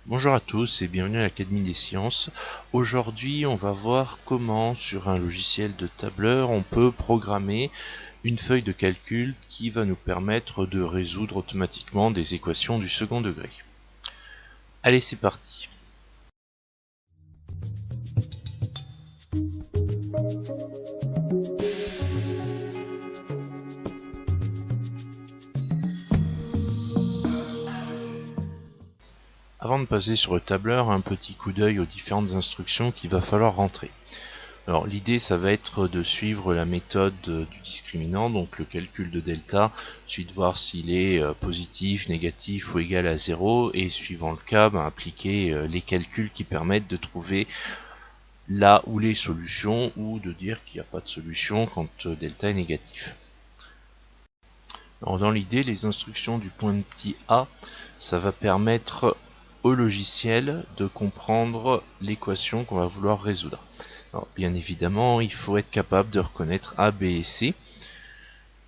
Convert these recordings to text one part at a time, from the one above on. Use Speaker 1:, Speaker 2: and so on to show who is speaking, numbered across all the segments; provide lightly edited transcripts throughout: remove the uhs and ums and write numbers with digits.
Speaker 1: Bonjour à tous et bienvenue à l'Académie des Sciences. Aujourd'hui, on va voir comment, sur un logiciel de tableur, on peut programmer une feuille de calcul qui va nous permettre de résoudre automatiquement des équations du second degré. Allez, c'est parti. Avant de passer sur le tableur, un petit coup d'œil aux différentes instructions qu'il va falloir rentrer. Alors l'idée, ça va être de suivre la méthode du discriminant, donc le calcul de delta, ensuite voir s'il est positif, négatif ou égal à 0, et suivant le cas, appliquer les calculs qui permettent de trouver là où les solutions, ou de dire qu'il n'y a pas de solution quand delta est négatif. Alors dans l'idée, les instructions du point de petit a, ça va permettre au logiciel de comprendre l'équation qu'on va vouloir résoudre. Alors, bien évidemment, il faut être capable de reconnaître A, B et C,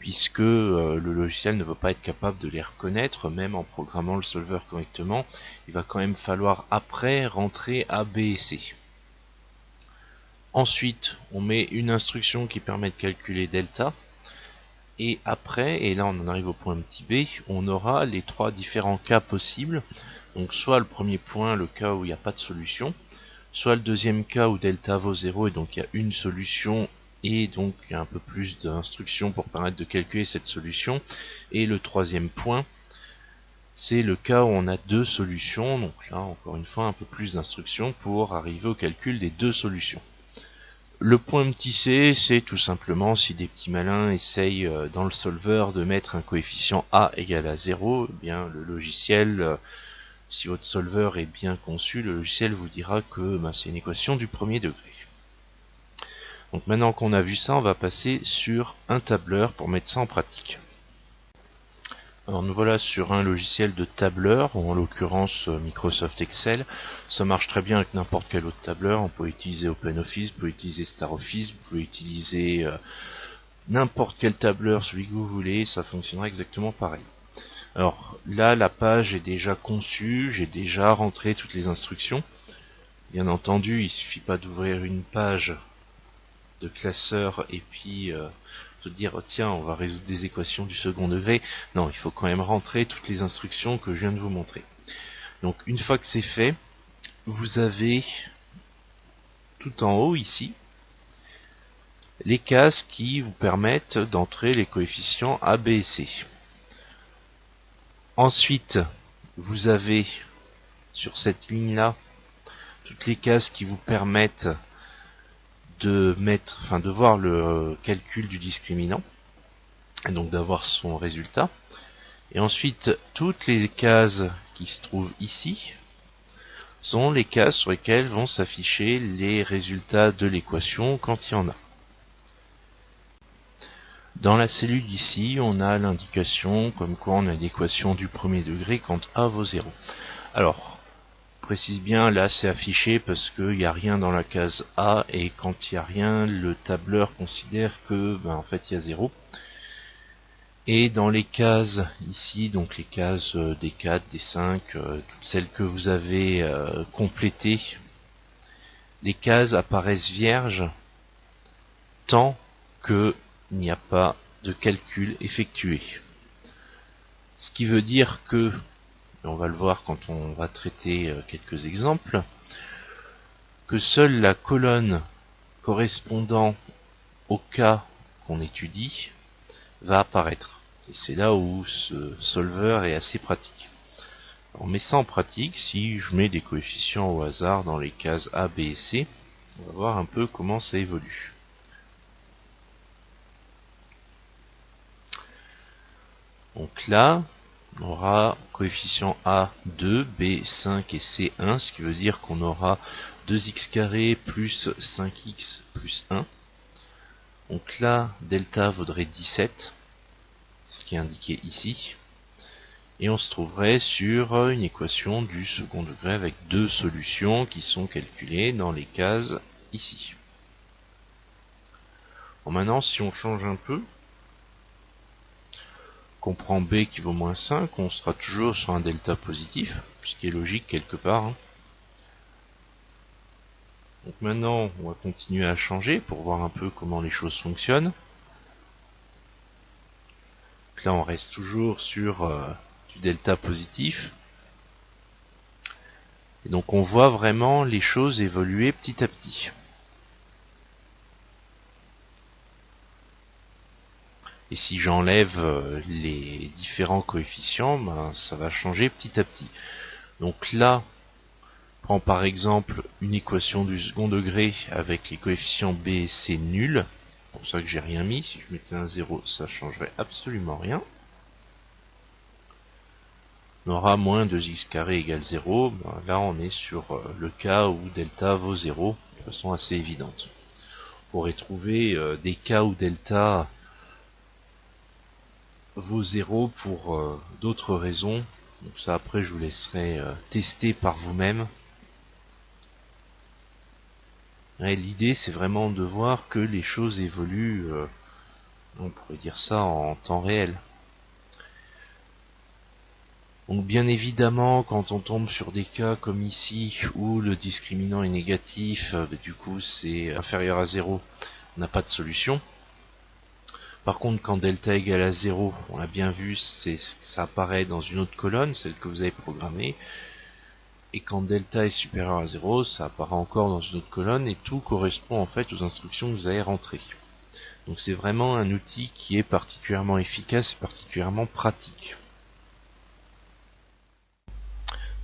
Speaker 1: puisque le logiciel ne va pas être capable de les reconnaître, même en programmant le solver correctement. Il va quand même falloir après rentrer A, B et C. Ensuite, on met une instruction qui permet de calculer delta. Et après, et là on en arrive au point petit b, on aura les trois différents cas possibles. Donc soit le premier point, le cas où il n'y a pas de solution, soit le deuxième cas où delta vaut 0 et donc il y a une solution et donc il y a un peu plus d'instructions pour permettre de calculer cette solution. Et le troisième point, c'est le cas où on a deux solutions, donc là encore une fois un peu plus d'instructions pour arriver au calcul des deux solutions. Le point petit c, c'est tout simplement si des petits malins essayent dans le solver de mettre un coefficient a égal à 0, eh bien le logiciel, si votre solver est bien conçu, le logiciel vous dira que c'est une équation du premier degré. Donc maintenant qu'on a vu ça, on va passer sur un tableur pour mettre ça en pratique. Alors nous voilà sur un logiciel de tableur, en l'occurrence Microsoft Excel. Ça marche très bien avec n'importe quel autre tableur. On peut utiliser OpenOffice, vous pouvez utiliser StarOffice, vous pouvez utiliser n'importe quel tableur, celui que vous voulez, ça fonctionnera exactement pareil. Alors là, la page est déjà conçue, j'ai déjà rentré toutes les instructions. Bien entendu, il suffit pas d'ouvrir une page de classeur et puis se dire tiens, on va résoudre des équations du second degré. Non, il faut quand même rentrer toutes les instructions que je viens de vous montrer. Donc une fois que c'est fait, vous avez tout en haut ici les cases qui vous permettent d'entrer les coefficients A, B et C. Ensuite, vous avez sur cette ligne-là toutes les cases qui vous permettent de voir le calcul du discriminant, et donc d'avoir son résultat. Et ensuite, toutes les cases qui se trouvent ici sont les cases sur lesquelles vont s'afficher les résultats de l'équation quand il y en a. Dans la cellule ici, on a l'indication comme quoi on a l'équation du premier degré quand A vaut 0. Alors, précise bien, là c'est affiché parce qu'il n'y a rien dans la case A, et quand il n'y a rien, le tableur considère que en fait il y a 0. Et dans les cases ici, donc les cases des 4, des 5, toutes celles que vous avez complétées, les cases apparaissent vierges tant qu'il n'y a pas de calcul effectué. Ce qui veut dire que, on va le voir quand on va traiter quelques exemples, que seule la colonne correspondant au cas qu'on étudie va apparaître. Et c'est là où ce solver est assez pratique. On met ça en pratique, si je mets des coefficients au hasard dans les cases A, B et C, on va voir un peu comment ça évolue. Donc là, on aura coefficient A 2, B 5 et C 1, ce qui veut dire qu'on aura 2x carré plus 5x plus 1. Donc là, delta vaudrait 17, ce qui est indiqué ici. Et on se trouverait sur une équation du second degré avec deux solutions qui sont calculées dans les cases ici. Bon, maintenant, si on change un peu, on prend B qui vaut moins 5, on sera toujours sur un delta positif, ce qui est logique quelque part. Hein. Donc maintenant, on va continuer à changer pour voir un peu comment les choses fonctionnent. Donc là, on reste toujours sur du delta positif. Et donc on voit vraiment les choses évoluer petit à petit. Et si j'enlève les différents coefficients, ben, ça va changer petit à petit. Donc là, prends par exemple une équation du second degré avec les coefficients B et C nuls. C'est pour ça que j'ai rien mis. Si je mettais un 0, ça changerait absolument rien. On aura moins 2x carré égale 0. Ben là, on est sur le cas où delta vaut 0, de façon assez évidente. On pourrait trouver des cas où delta vaut 0 pour d'autres raisons. Donc ça, après, je vous laisserai tester par vous-même. L'idée, c'est vraiment de voir que les choses évoluent, on pourrait dire ça en temps réel. Donc bien évidemment, quand on tombe sur des cas comme ici, où le discriminant est négatif, du coup c'est inférieur à 0, on n'a pas de solution. Par contre, quand delta égale à 0, on l'a bien vu, ça apparaît dans une autre colonne, celle que vous avez programmée. Et quand delta est supérieur à 0, ça apparaît encore dans une autre colonne, et tout correspond en fait aux instructions que vous avez rentrées. Donc c'est vraiment un outil qui est particulièrement efficace et particulièrement pratique.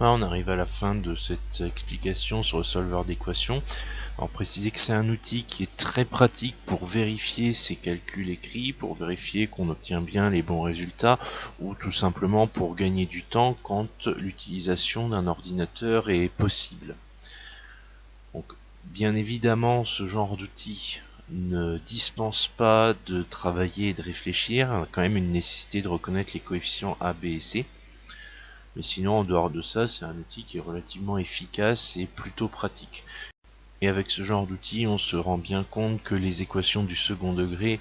Speaker 1: Là, on arrive à la fin de cette explication sur le solveur d'équations. Alors préciser que c'est un outil qui est très pratique pour vérifier ses calculs écrits, pour vérifier qu'on obtient bien les bons résultats, ou tout simplement pour gagner du temps quand l'utilisation d'un ordinateur est possible. Donc bien évidemment, ce genre d'outil ne dispense pas de travailler et de réfléchir, il y a quand même une nécessité de reconnaître les coefficients A, B et C. Mais sinon, en dehors de ça, c'est un outil qui est relativement efficace et plutôt pratique. Et avec ce genre d'outil, on se rend bien compte que les équations du second degré,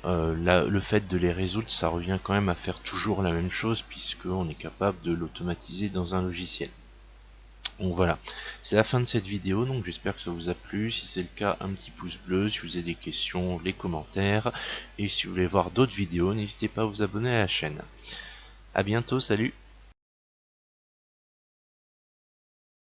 Speaker 1: le fait de les résoudre, ça revient quand même à faire toujours la même chose, puisqu'on est capable de l'automatiser dans un logiciel. Donc voilà, c'est la fin de cette vidéo, donc j'espère que ça vous a plu. Si c'est le cas, un petit pouce bleu. Si vous avez des questions, les commentaires. Et si vous voulez voir d'autres vidéos, n'hésitez pas à vous abonner à la chaîne. A bientôt, salut!